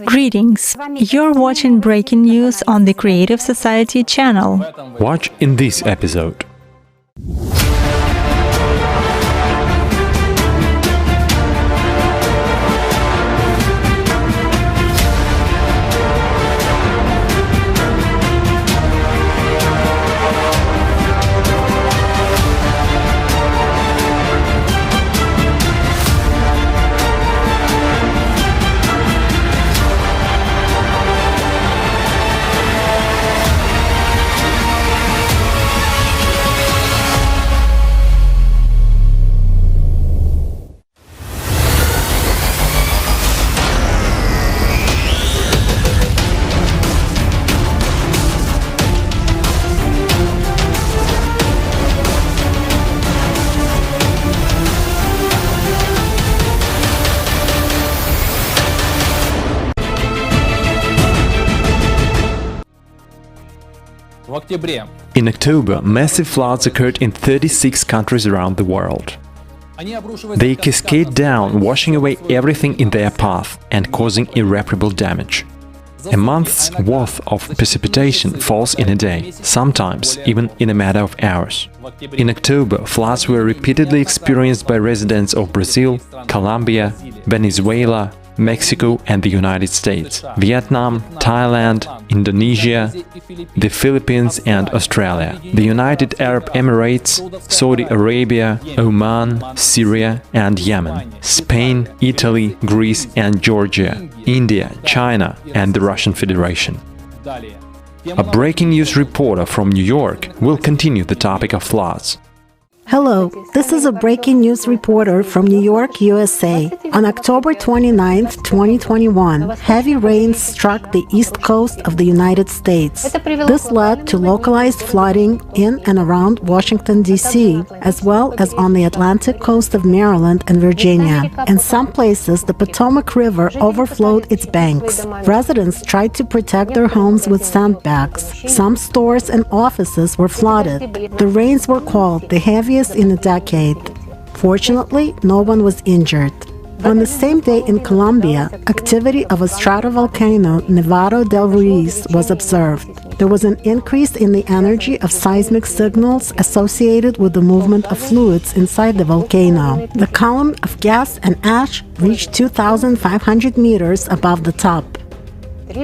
Greetings! You're watching breaking news on the Creative Society channel. Watch in this episode. In October, massive floods occurred in 36 countries around the world. They cascade down, washing away everything in their path and causing irreparable damage. A month's worth of precipitation falls in a day, sometimes even in a matter of hours. In October, floods were repeatedly experienced by residents of Brazil, Colombia, Venezuela, Mexico and the United States, Vietnam, Thailand, Indonesia, the Philippines and Australia, the United Arab Emirates, Saudi Arabia, Oman, Syria and Yemen, Spain, Italy, Greece and Georgia, India, China and the Russian Federation. A breaking news reporter from New York will continue the topic of floods. Hello, this is a breaking news reporter from New York, USA. On October 29, 2021, heavy rains struck the east coast of the United States. This led to localized flooding in and around Washington, D.C., as well as on the Atlantic coast of Maryland and Virginia. In some places, the Potomac River overflowed its banks. Residents tried to protect their homes with sandbags. Some stores and offices were flooded. The rains were called the heaviest in a decade. Fortunately, no one was injured. On the same day in Colombia, activity of a stratovolcano, Nevado del Ruiz, was observed. There was an increase in the energy of seismic signals associated with the movement of fluids inside the volcano. The column of gas and ash reached 2,500 meters above the top.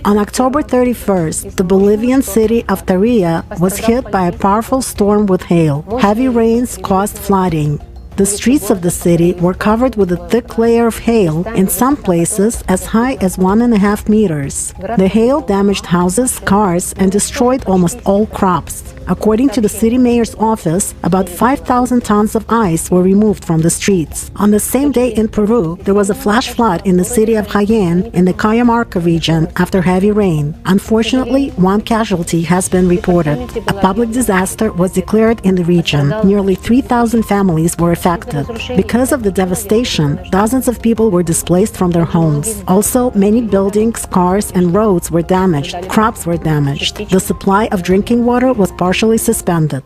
On October 31st, the Bolivian city of Tarija was hit by a powerful storm with hail. Heavy rains caused flooding. The streets of the city were covered with a thick layer of hail, in some places as high as 1.5 meters. The hail damaged houses, cars, and destroyed almost all crops. According to the city mayor's office, about 5,000 tons of ice were removed from the streets. On the same day in Peru, there was a flash flood in the city of Jaén in the Cajamarca region after heavy rain. Unfortunately, one casualty has been reported. A public disaster was declared in the region. Nearly 3,000 families were affected. Because of the devastation, dozens of people were displaced from their homes. Also, many buildings, cars, and roads were damaged. Crops were damaged. The supply of drinking water was partially suspended.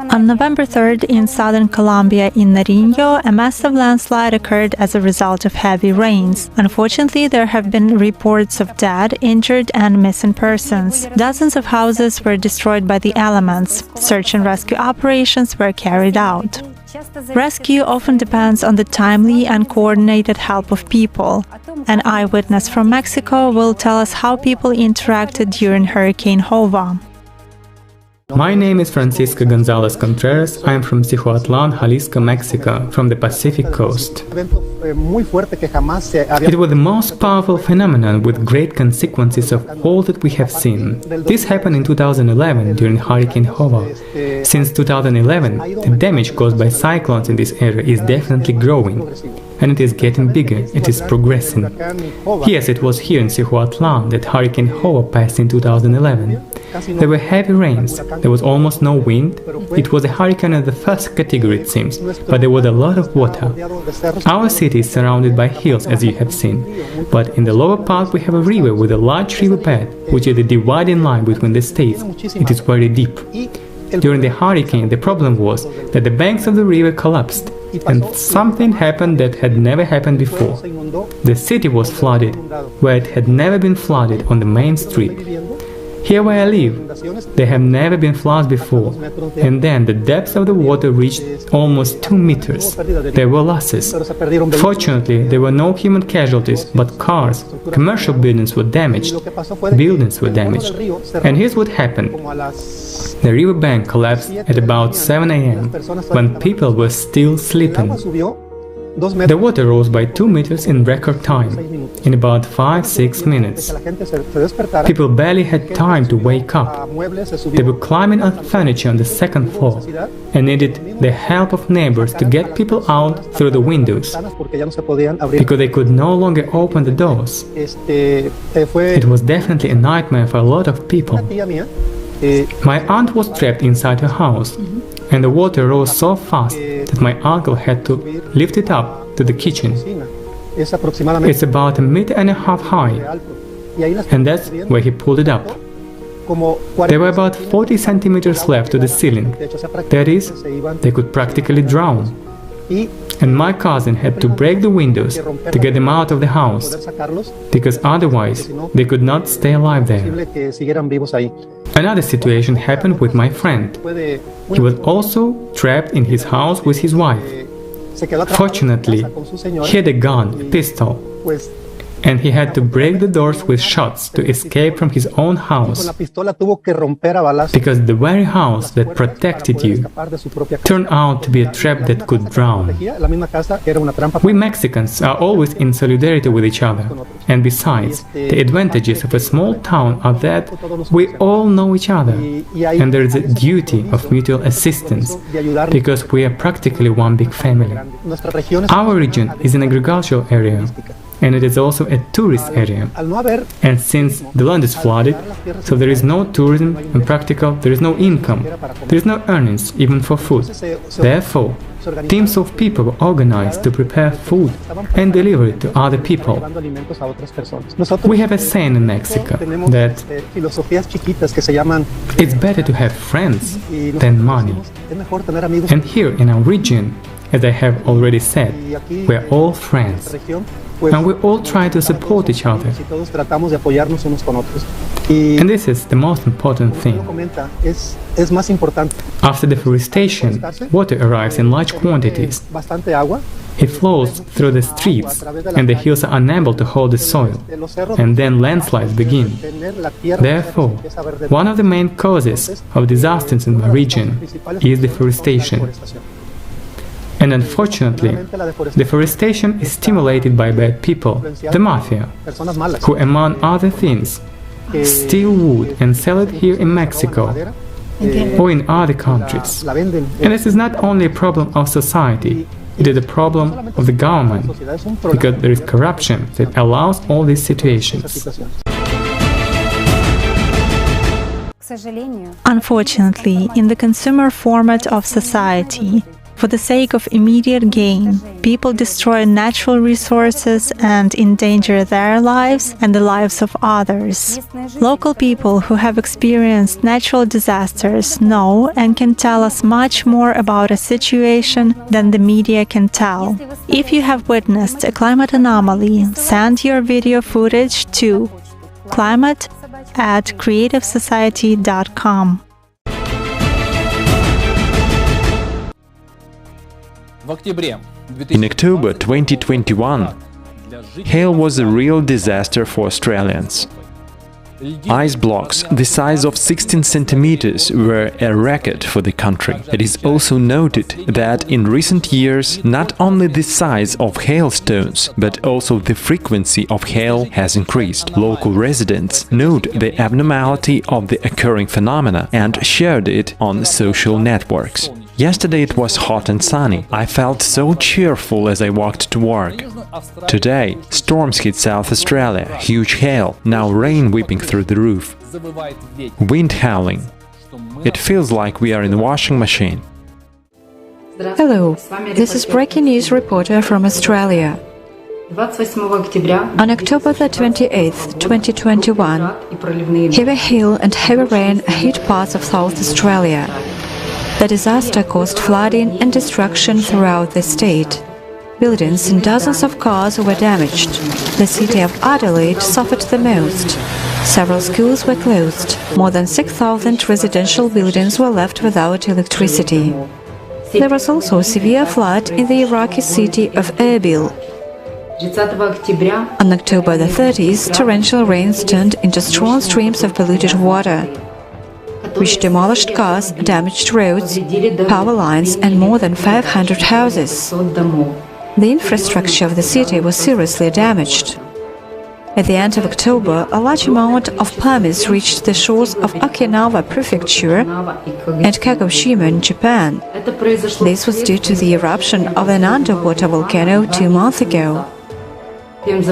On November 3rd, in southern Colombia in Nariño, a massive landslide occurred as a result of heavy rains. Unfortunately, there have been reports of dead, injured and missing persons. Dozens of houses were destroyed by the elements. Search and rescue operations were carried out. Rescue often depends on the timely and coordinated help of people. An eyewitness from Mexico will tell us how people interacted during Hurricane Hova. My name is Francisco Gonzalez Contreras. I am from Cihuatlan, Jalisco, Mexico, from the Pacific coast. It was the most powerful phenomenon with great consequences of all that we have seen. This happened in 2011 during Hurricane Hova. Since 2011, the damage caused by cyclones in this area is definitely growing. And it is getting bigger, it is progressing. Yes, it was here in Cihuatlan that Hurricane Hova passed in 2011. There were heavy rains, there was almost no wind. It was a hurricane of the first category, it seems, but there was a lot of water. Our city is surrounded by hills, as you have seen, but in the lower part we have a river with a large riverbed, which is the dividing line between the states. It is very deep. During the hurricane, the problem was that the banks of the river collapsed. and something happened that had never happened before. The city was flooded, where it had never been flooded on the main street. Here where I live, there have never been floods before, and then the depth of the water reached almost 2 meters. There were losses. Fortunately, there were no human casualties, but cars, commercial buildings were damaged. And here's what happened. The riverbank collapsed at about 7 a.m., when people were still sleeping. The water rose by 2 meters in record time, in about 5-6 minutes. People barely had time to wake up. They were climbing on furniture on the second floor and needed the help of neighbors to get people out through the windows, because they could no longer open the doors. It was definitely a nightmare for a lot of people. My aunt was trapped inside her house, and the water rose so fast that my uncle had to lift it up to the kitchen. It's about 1.5 meters high, and that's where he pulled it up. There were about 40 centimeters left to the ceiling. That is, they could practically drown. And my cousin had to break the windows to get them out of the house, because otherwise they could not stay alive there. Another situation happened with my friend. He was also trapped in his house with his wife. Fortunately, he had a gun, a pistol, and he had to break the doors with shots to escape from his own house, because the very house that protected you turned out to be a trap that could drown. We Mexicans are always in solidarity with each other, and besides, the advantages of a small town are that we all know each other, and there is a duty of mutual assistance, because we are practically one big family. Our region is an agricultural area, and it is also a tourist area. And since the land is flooded, so there is no tourism and there is no income, there is no earnings even for food. Therefore, teams of people were organized to prepare food and deliver it to other people. We have a saying in Mexico that it's better to have friends than money. And here in our region, as I have already said, we are all friends, and we all try to support each other. And this is the most important thing. After deforestation, water arrives in large quantities. It flows through the streets, and the hills are unable to hold the soil, and then landslides begin. Therefore, one of the main causes of disasters in the region is deforestation. And unfortunately, deforestation is stimulated by bad people, the mafia, who, among other things, steal wood and sell it here in Mexico or in other countries. And this is not only a problem of society, it is a problem of the government, because there is corruption that allows all these situations. Unfortunately, in the consumer format of society, for the sake of immediate gain, people destroy natural resources and endanger their lives and the lives of others. Local people who have experienced natural disasters know and can tell us much more about a situation than the media can tell. If you have witnessed a climate anomaly, send your video footage to climate@creativesociety.com. In October 2021, hail was a real disaster for Australians. Ice blocks the size of 16 centimeters were a record for the country. It is also noted that in recent years, not only the size of hailstones, but also the frequency of hail has increased. Local residents note the abnormality of the occurring phenomena and shared it on social networks. Yesterday it was hot and sunny. I felt so cheerful as I walked to work. Today, storms hit South Australia, huge hail, now rain whipping through the roof, wind howling. It feels like we are in a washing machine. Hello, this is breaking news reporter from Australia. On October the 28th, 2021, heavy hail and heavy rain hit parts of South Australia. The disaster caused flooding and destruction throughout the state. Buildings and dozens of cars were damaged. The city of Adelaide suffered the most. Several schools were closed. More than 6,000 residential buildings were left without electricity. There was also a severe flood in the Iraqi city of Erbil. On October the 30th, torrential rains turned into strong streams of polluted water, which demolished cars, damaged roads, power lines, and more than 500 houses. The infrastructure of the city was seriously damaged. At the end of October, a large amount of pumice reached the shores of Okinawa Prefecture and Kagoshima in Japan. This was due to the eruption of an underwater volcano 2 months ago.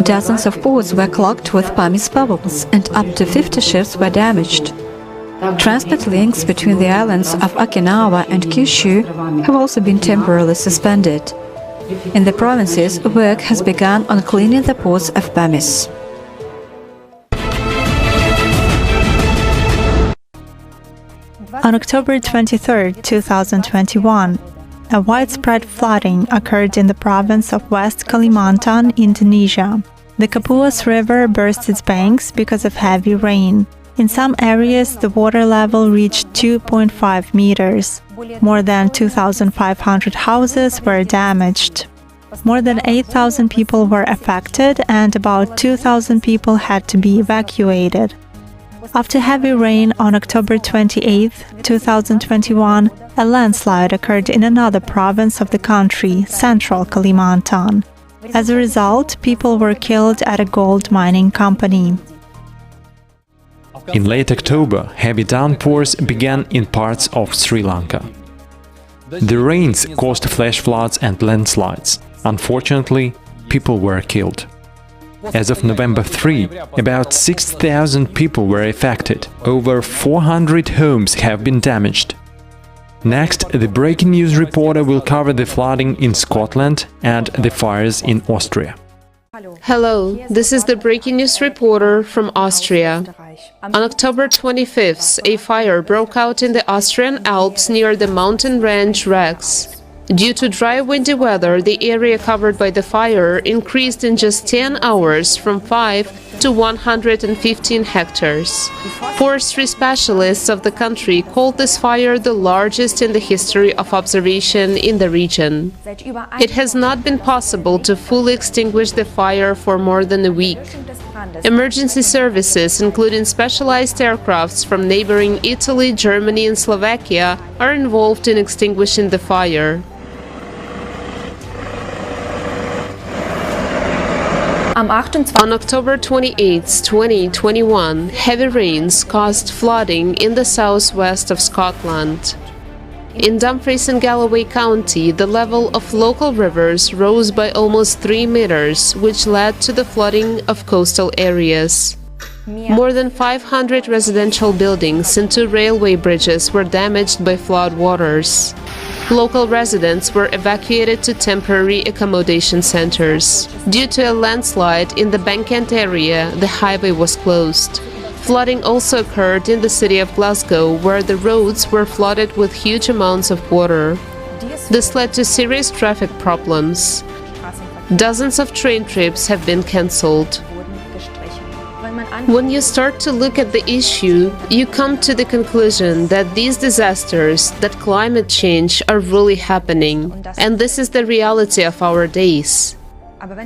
Dozens of ports were clogged with pumice bubbles, and up to 50 ships were damaged. Transport links between the islands of Okinawa and Kyushu have also been temporarily suspended. In the provinces, work has begun on cleaning the ports of pumice. On October 23, 2021, a widespread flooding occurred in the province of West Kalimantan, Indonesia. The Kapuas River burst its banks because of heavy rain. In some areas, the water level reached 2.5 meters. More than 2,500 houses were damaged. More than 8,000 people were affected, and about 2,000 people had to be evacuated. After heavy rain on October 28, 2021, a landslide occurred in another province of the country, Central Kalimantan. As a result, people were killed at a gold mining company. In late October, heavy downpours began in parts of Sri Lanka. The rains caused flash floods and landslides. Unfortunately, people were killed. As of November 3, about 6,000 people were affected. Over 400 homes have been damaged. Next, the breaking news reporter will cover the flooding in Scotland and the fires in Austria. Hello, this is the breaking news reporter from Austria. On October 25th, a fire broke out in the Austrian Alps near the mountain range Rex. Due to dry, windy weather, the area covered by the fire increased in just 10 hours from 5 to 115 hectares. Forestry specialists of the country called this fire the largest in the history of observation in the region. It has not been possible to fully extinguish the fire for more than a week. Emergency services, including specialized aircrafts from neighboring Italy, Germany, and Slovakia, are involved in extinguishing the fire. On October 28, 2021, heavy rains caused flooding in the southwest of Scotland. In Dumfries and Galloway County, the level of local rivers rose by almost 3 meters, which led to the flooding of coastal areas. More than 500 residential buildings and 2 railway bridges were damaged by flood waters. Local residents were evacuated to temporary accommodation centers. Due to a landslide in the Bankent area, the highway was closed. Flooding also occurred in the city of Glasgow, where the roads were flooded with huge amounts of water. This led to serious traffic problems. Dozens of train trips have been cancelled. When you start to look at the issue, you come to the conclusion that these disasters, that climate change, are really happening, and this is the reality of our days.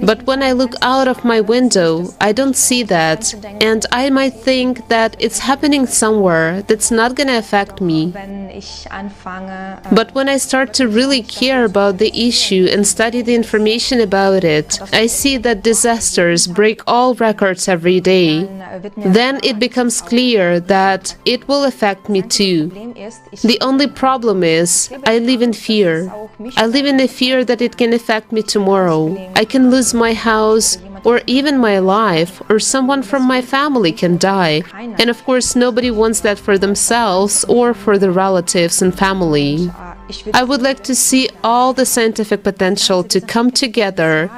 But when I look out of my window, I don't see that, and I might think that it's happening somewhere that's not gonna affect me. But when I start to really care about the issue and study the information about it, I see that disasters break all records every day. Then it becomes clear that it will affect me too. The only problem is, I live in fear. I live in the fear that it can affect me tomorrow. I can lose my house, or even my life, or someone from my family can die. And of course, nobody wants that for themselves or for the relatives and family. I would like to see all the scientific potential to come together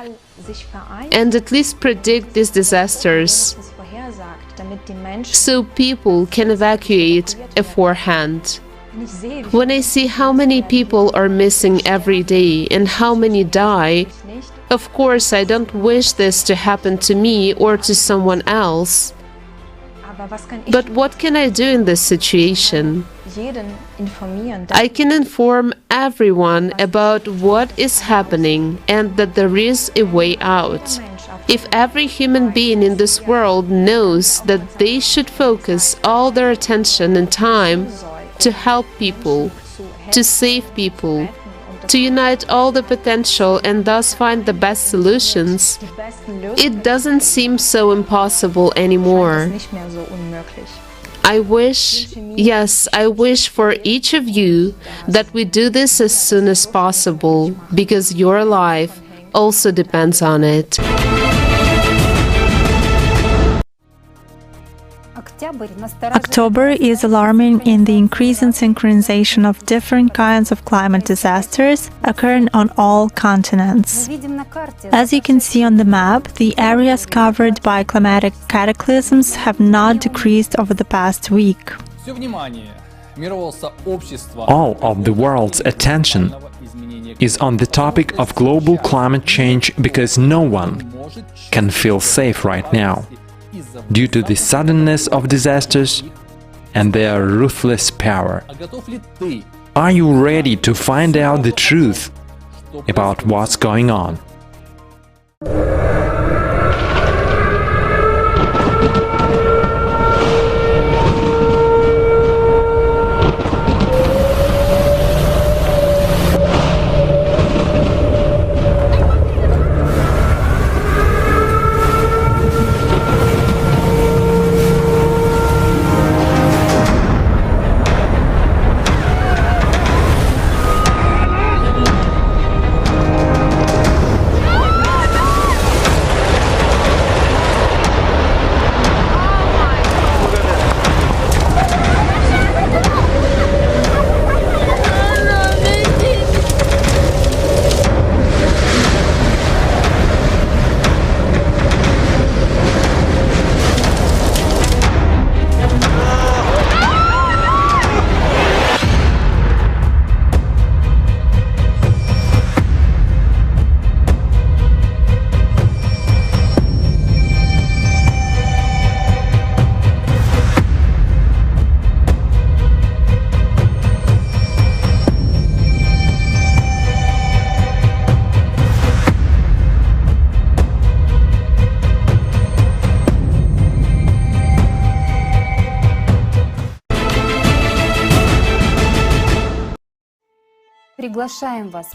and at least predict these disasters, so people can evacuate beforehand. When I see how many people are missing every day and how many die, of course I don't wish this to happen to me or to someone else. But what can I do in this situation? I can inform everyone about what is happening and that there is a way out. If every human being in this world knows that they should focus all their attention and time to help people, to save people, to unite all the potential and thus find the best solutions, it doesn't seem so impossible anymore. I wish, yes, I wish for each of you that we do this as soon as possible, because your life also depends on it. October is alarming in the increasing synchronization of different kinds of climate disasters occurring on all continents. As you can see on the map, the areas covered by climatic cataclysms have not decreased over the past week. All of the world's attention is on the topic of global climate change because no one can feel safe right now, due to the suddenness of disasters and their ruthless power. Are you ready to find out the truth about what's going on?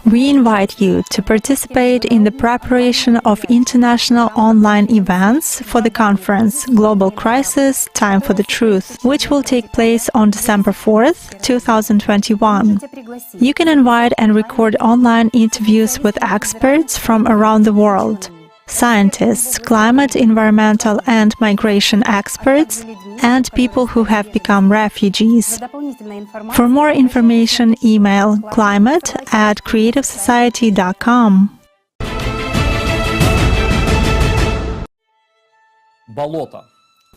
We invite you to participate in the preparation of international online events for the conference Global Crisis – Time for the Truth, which will take place on December 4th, 2021. You can invite and record online interviews with experts from around the world, scientists, climate, environmental and migration experts, and people who have become refugees. For more information, email climate@creativesociety.com.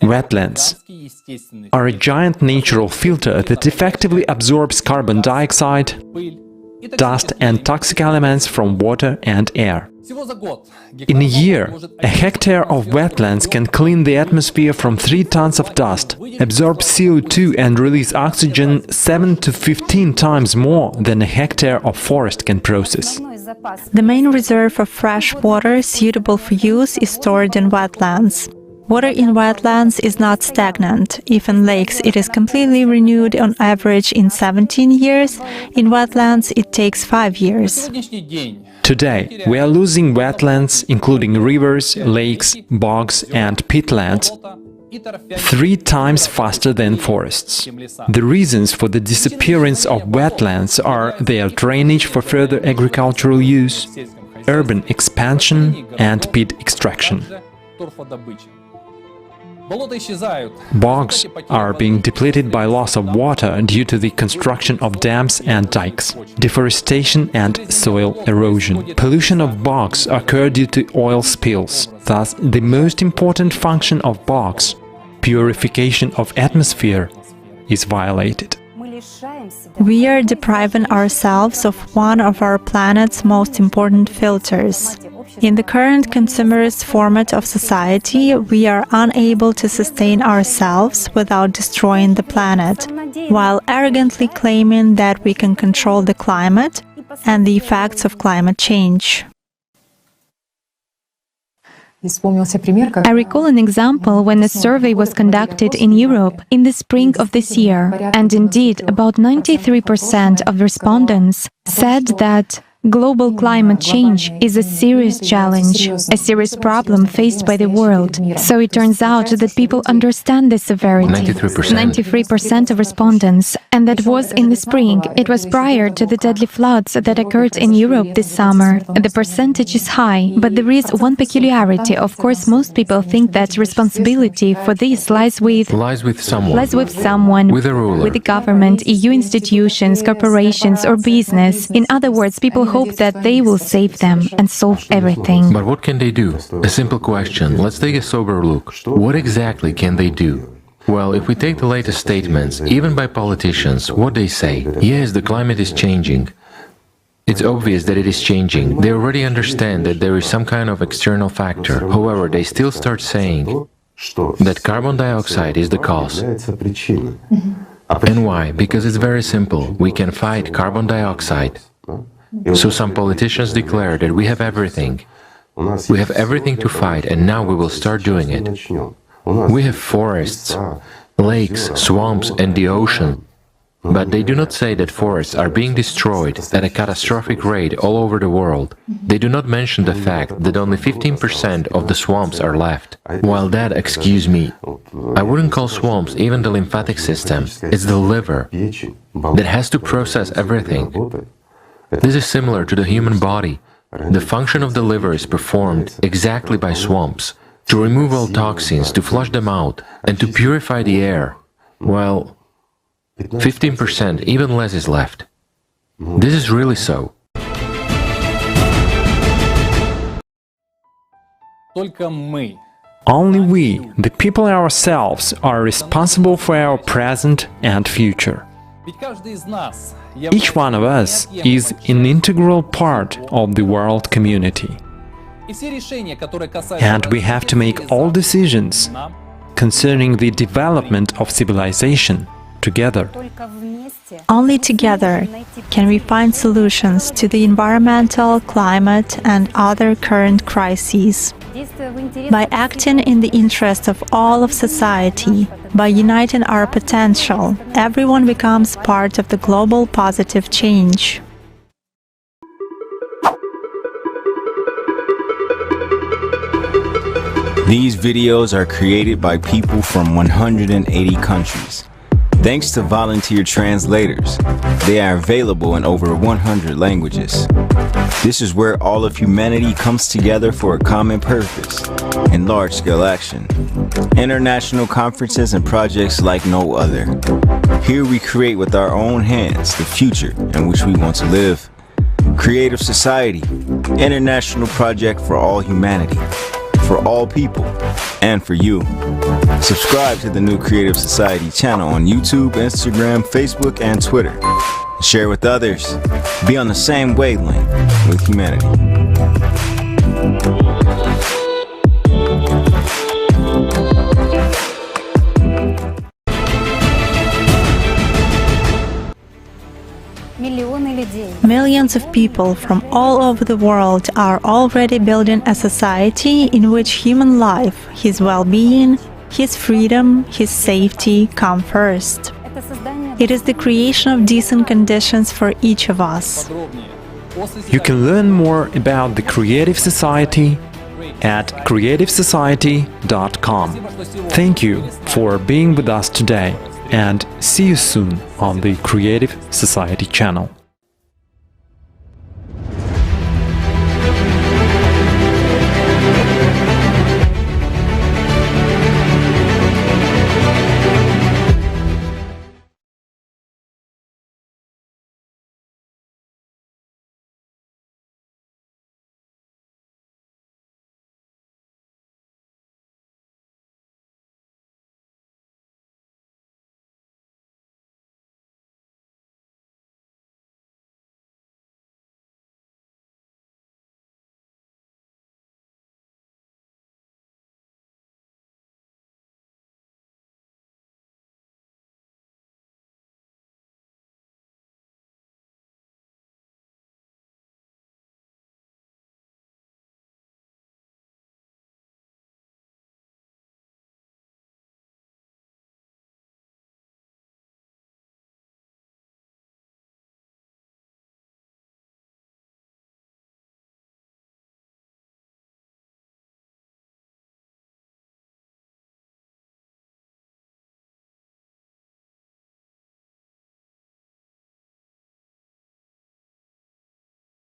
Wetlands are a giant natural filter that effectively absorbs carbon dioxide, dust and toxic elements from water and air. In a year, a hectare of wetlands can clean the atmosphere from 3 tons of dust, absorb CO2 and release oxygen 7 to 15 times more than a hectare of forest can process. The main reserve of fresh water suitable for use is stored in wetlands. Water in wetlands is not stagnant. If in lakes it is completely renewed on average in 17 years, in wetlands it takes 5 years. Today, we are losing wetlands, including rivers, lakes, bogs and peatlands, 3 times faster than forests. The reasons for the disappearance of wetlands are their drainage for further agricultural use, urban expansion and peat extraction. Bogs are being depleted by loss of water due to the construction of dams and dikes, deforestation and soil erosion. Pollution of bogs occurs due to oil spills. Thus, the most important function of bogs, purification of atmosphere, is violated. We are depriving ourselves of one of our planet's most important filters. In the current consumerist format of society, we are unable to sustain ourselves without destroying the planet, while arrogantly claiming that we can control the climate and the effects of climate change. I recall an example when a survey was conducted in Europe in the spring of this year, and indeed about 93% of respondents said that global climate change is a serious challenge, a serious problem faced by the world. So it turns out that people understand the severity. 93% of respondents. And that was in the spring. It was prior to the deadly floods that occurred in Europe this summer. The percentage is high, but there is one peculiarity. Of course, most people think that responsibility for this lies with someone, with a ruler, with the government, EU institutions, corporations, or business. In other words, people hope that they will save them and solve everything. But what can they do? A simple question. Let's take a sober look. What exactly can they do? Well, if we take the latest statements, even by politicians, what they say, yes, the climate is changing. It's obvious that it is changing. They already understand that there is some kind of external factor. However, they still start saying that carbon dioxide is the cause. And why? Because it's very simple. We can fight carbon dioxide. So some politicians declare that we have everything. We have everything to fight, and now we will start doing it. We have forests, lakes, swamps, and the ocean. But they do not say that forests are being destroyed at a catastrophic rate all over the world. They do not mention the fact that only 15% of the swamps are left. While that, excuse me, I wouldn't call swamps even the lymphatic system. It's the liver that has to process everything. This is similar to the human body. The function of the liver is performed exactly by swamps, to remove all toxins, to flush them out, and to purify the air. Well, 15%, even less is left. This is really so. Only we, the people ourselves, are responsible for our present and future. Each one of us is an integral part of the world community. And we have to make all decisions concerning the development of civilization together. Only together can we find solutions to the environmental, climate, and other current crises. By acting in the interest of all of society, by uniting our potential, everyone becomes part of the global positive change. These videos are created by people from 180 countries. Thanks to volunteer translators, they are available in over 100 languages. This is where all of humanity comes together for a common purpose in large-scale action. International conferences and projects like no other. Here we create with our own hands the future in which we want to live. Creative Society, international project for all humanity, for all people, and for you. Subscribe to the new Creative Society channel on YouTube, Instagram, Facebook, and Twitter. Share with others. Be on the same wavelength with humanity. Millions of people from all over the world are already building a society in which human life, his well-being, his freedom, his safety come first. It is the creation of decent conditions for each of us. You can learn more about the Creative Society at creativesociety.com. Thank you for being with us today, and see you soon on the Creative Society channel.